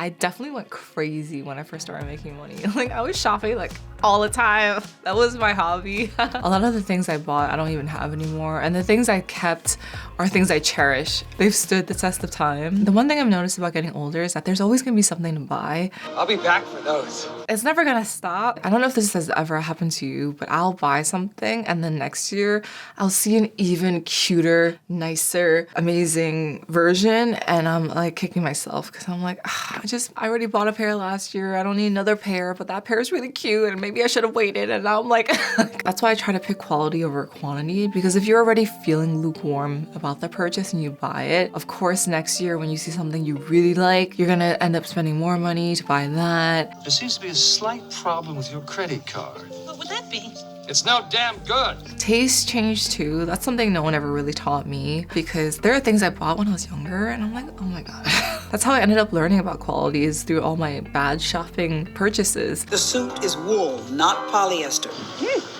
I definitely went crazy when I first started making money. Like I was shopping like all the time. That was my hobby. A lot of the things I bought, I don't even have anymore. And the things I kept are things I cherish. They've stood the test of time. The one thing I've noticed about getting older is that there's always gonna be something to buy. I'll be back for those. It's never gonna stop. I don't know if this has ever happened to you, but I'll buy something and then next year I'll see an even cuter, nicer, amazing version and I'm like kicking myself because I'm like, I already bought a pair last year. I don't need another pair, but that pair is really cute and maybe I should have waited. And now I'm like, that's why I try to pick quality over quantity, because if you're already feeling lukewarm about the purchase and you buy it, of course, next year when you see something you really like, you're gonna end up spending more money to buy that. There seems to be a slight problem with your credit card. What would that be? It's no damn good. Taste change too. That's something no one ever really taught me, because there are things I bought when I was younger and I'm like, oh my God. That's how I ended up learning about quality, is through all my bad shopping purchases. The suit is wool, not polyester.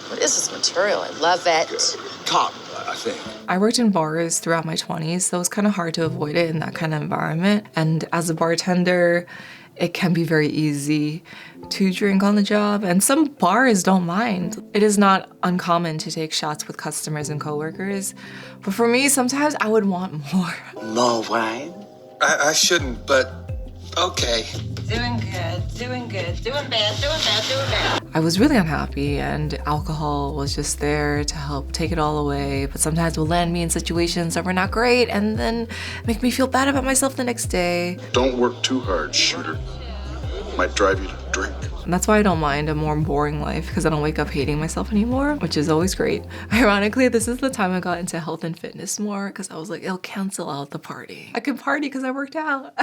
What is this material? I love it. Cotton, I think. I worked in bars throughout my 20s, so it's kind of hard to avoid it in that kind of environment. And as a bartender, it can be very easy to drink on the job, and some bars don't mind. It is not uncommon to take shots with customers and coworkers, but for me, sometimes I would want more. More wine? I shouldn't, but okay. Doing good, doing good, doing bad, doing bad, doing bad. I was really unhappy, and alcohol was just there to help take it all away, but sometimes it will land me in situations that were not great and then make me feel bad about myself the next day. Don't work too hard, shooter. Might drive you to drink. And that's why I don't mind a more boring life, because I don't wake up hating myself anymore, which is always great. Ironically, this is the time I got into health and fitness more, because I was like, it'll cancel out the party. I could party because I worked out.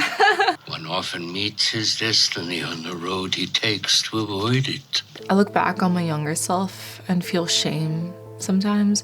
One often meets his destiny on the road he takes to avoid it. I look back on my younger self and feel shame sometimes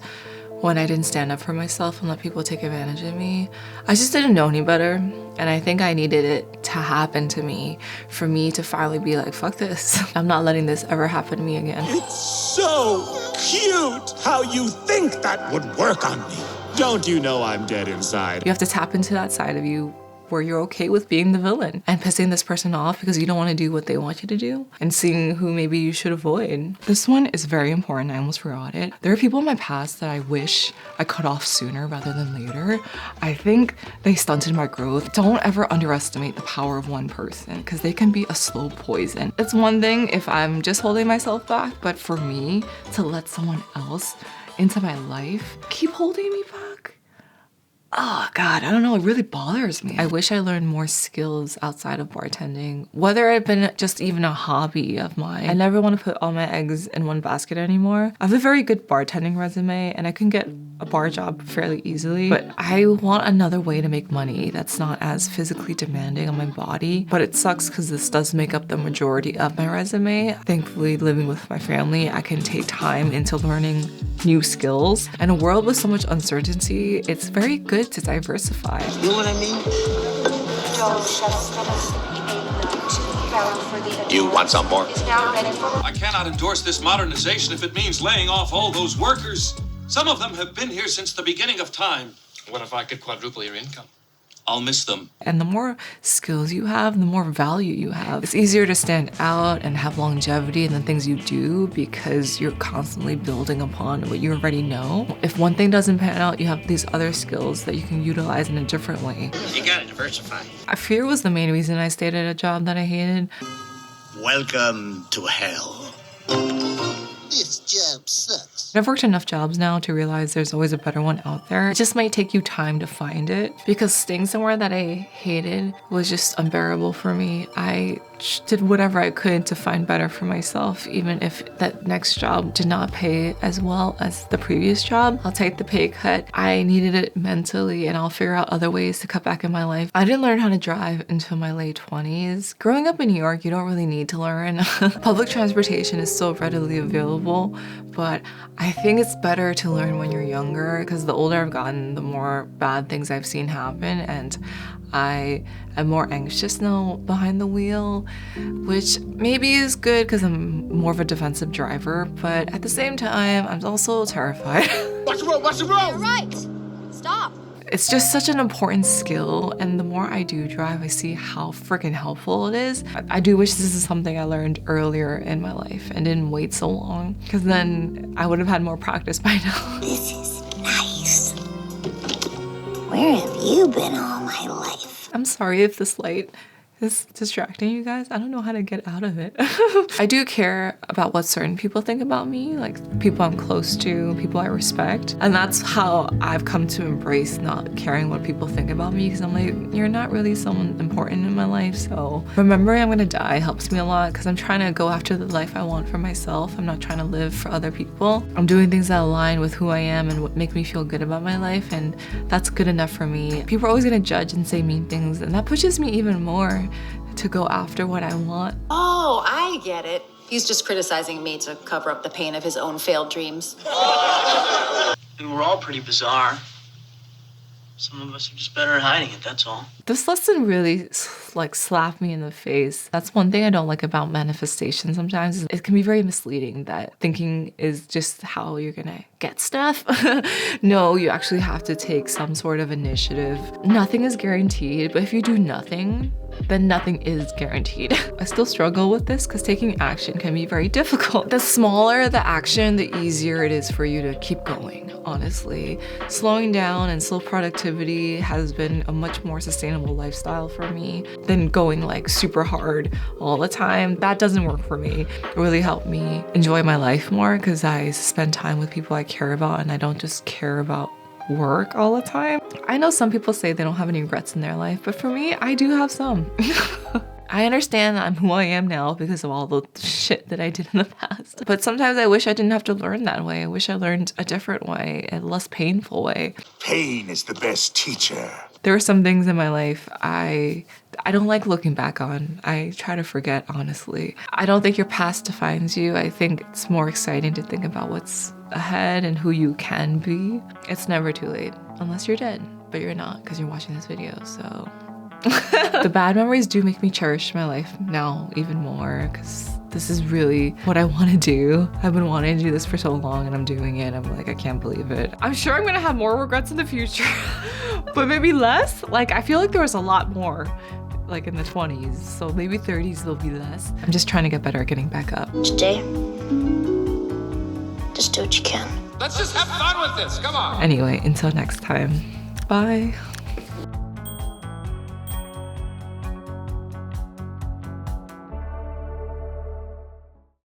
when I didn't stand up for myself and let people take advantage of me. I just didn't know any better, and I think I needed it to happen to me for me to finally be like, fuck this. I'm not letting this ever happen to me again. It's so cute how you think that would work on me. Don't you know I'm dead inside? You have to tap into that side of you where you're okay with being the villain and pissing this person off because you don't want to do what they want you to do, and seeing who maybe you should avoid. This one is very important. I almost forgot it. There are people in my past that I wish I cut off sooner rather than later. I think they stunted my growth. Don't ever underestimate the power of one person, because they can be a slow poison. It's one thing if I'm just holding myself back, but for me to let someone else into my life keep holding me back, oh God, I don't know, it really bothers me. I wish I learned more skills outside of bartending, whether it had been just even a hobby of mine. I never want to put all my eggs in one basket anymore. I have a very good bartending resume and I can get a bar job fairly easily, but I want another way to make money that's not as physically demanding on my body. But it sucks because this does make up the majority of my resume. Thankfully, living with my family, I can take time into learning new skills. In a world with so much uncertainty, it's very good to diversify. You know what I mean? You want some more? I cannot endorse this modernization if it means laying off all those workers. Some of them have been here since the beginning of time. What if I could quadruple your income? I'll miss them. And the more skills you have, the more value you have. It's easier to stand out and have longevity in the things you do because you're constantly building upon what you already know. If one thing doesn't pan out, you have these other skills that you can utilize in a different way. You gotta diversify. Fear was the main reason I stayed at a job that I hated. Welcome to hell. This job sucks. I've worked enough jobs now to realize there's always a better one out there. It just might take you time to find it, because staying somewhere that I hated was just unbearable for me. I did whatever I could to find better for myself, even if that next job did not pay as well as the previous job. I'll take the pay cut. I needed it mentally, and I'll figure out other ways to cut back in my life. I didn't learn how to drive until my late 20s. Growing up in New York, you don't really need to learn. Public transportation is so readily available, but I think it's better to learn when you're younger, because the older I've gotten, the more bad things I've seen happen, and I am more anxious now behind the wheel, which maybe is good because I'm more of a defensive driver, but at the same time, I'm also terrified. Watch the road, watch the road! You're right. Stop. It's just such an important skill, and the more I do drive, I see how freaking helpful it is. I do wish this is something I learned earlier in my life and didn't wait so long, because then I would have had more practice by now. This is nice. Where have you been all my life? I'm sorry if this light is distracting you guys. I don't know how to get out of it. I do care about what certain people think about me, like people I'm close to, people I respect. And that's how I've come to embrace not caring what people think about me, because I'm like, you're not really someone important in my life. So remembering I'm gonna die helps me a lot, because I'm trying to go after the life I want for myself. I'm not trying to live for other people. I'm doing things that align with who I am and what make me feel good about my life, and that's good enough for me. People are always gonna judge and say mean things, and that pushes me even more to go after what I want. Oh, I get it. He's just criticizing me to cover up the pain of his own failed dreams. And we're all pretty bizarre. Some of us are just better at hiding it, that's all. This lesson really slapped me in the face. That's one thing I don't like about manifestation sometimes. It can be very misleading that thinking is just how you're gonna get stuff. No, you actually have to take some sort of initiative. Nothing is guaranteed, but if you do nothing, then nothing is guaranteed. I still struggle with this because taking action can be very difficult. The smaller the action, the easier it is for you to keep going, honestly. Slowing down and slow productivity has been a much more sustainable lifestyle for me than going like super hard all the time. That doesn't work for me. It really helped me enjoy my life more because I spend time with people I care about, and I don't just care about work all the time. I know some people say they don't have any regrets in their life, but for me, I do have some. I understand I'm who I am now because of all the shit that I did in the past. But sometimes I wish I didn't have to learn that way. I wish I learned a different way, a less painful way. Pain is the best teacher. There are some things in my life I don't like looking back on. I try to forget, honestly. I don't think your past defines you. I think it's more exciting to think about what's ahead and who you can be. It's never too late, unless you're dead, but you're not because you're watching this video, so. The bad memories do make me cherish my life now even more, because this is really what I want to do. I've been wanting to do this for so long and I'm doing it. I'm like, I can't believe it. I'm sure I'm gonna have more regrets in the future, but maybe less. Like, I feel like there was a lot more like in the 20s, so maybe 30s there'll be less. I'm just trying to get better at getting back up. Today, just do what you can. Let's just have fun with this. Come on. Anyway, until next time, bye.